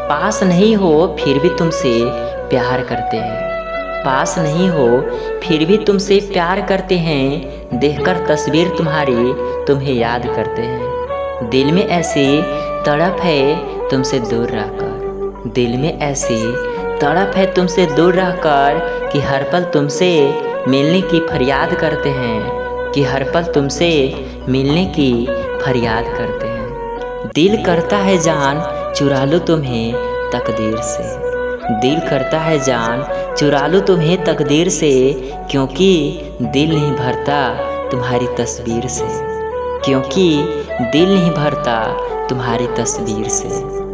पास नहीं हो फिर भी तुमसे प्यार करते हैं। पास नहीं हो फिर भी तुमसे प्यार करते हैं। देखकर तस्वीर तुम्हारी तुम्हें याद करते हैं। दिल में ऐसी तड़प है तुमसे दूर रहकर। दिल में ऐसी तड़प है तुमसे दूर रहकर कि हर पल तुमसे मिलने की फरियाद करते हैं। कि हर पल तुमसे मिलने की फरियाद करते हैं। दिल करता है जान चुरा लूँ तुम्हें तकदीर से। दिल करता है जान चुरा लूँ तुम्हें तकदीर से, क्योंकि दिल नहीं भरता तुम्हारी तस्वीर से। क्योंकि दिल नहीं भरता तुम्हारी तस्वीर से।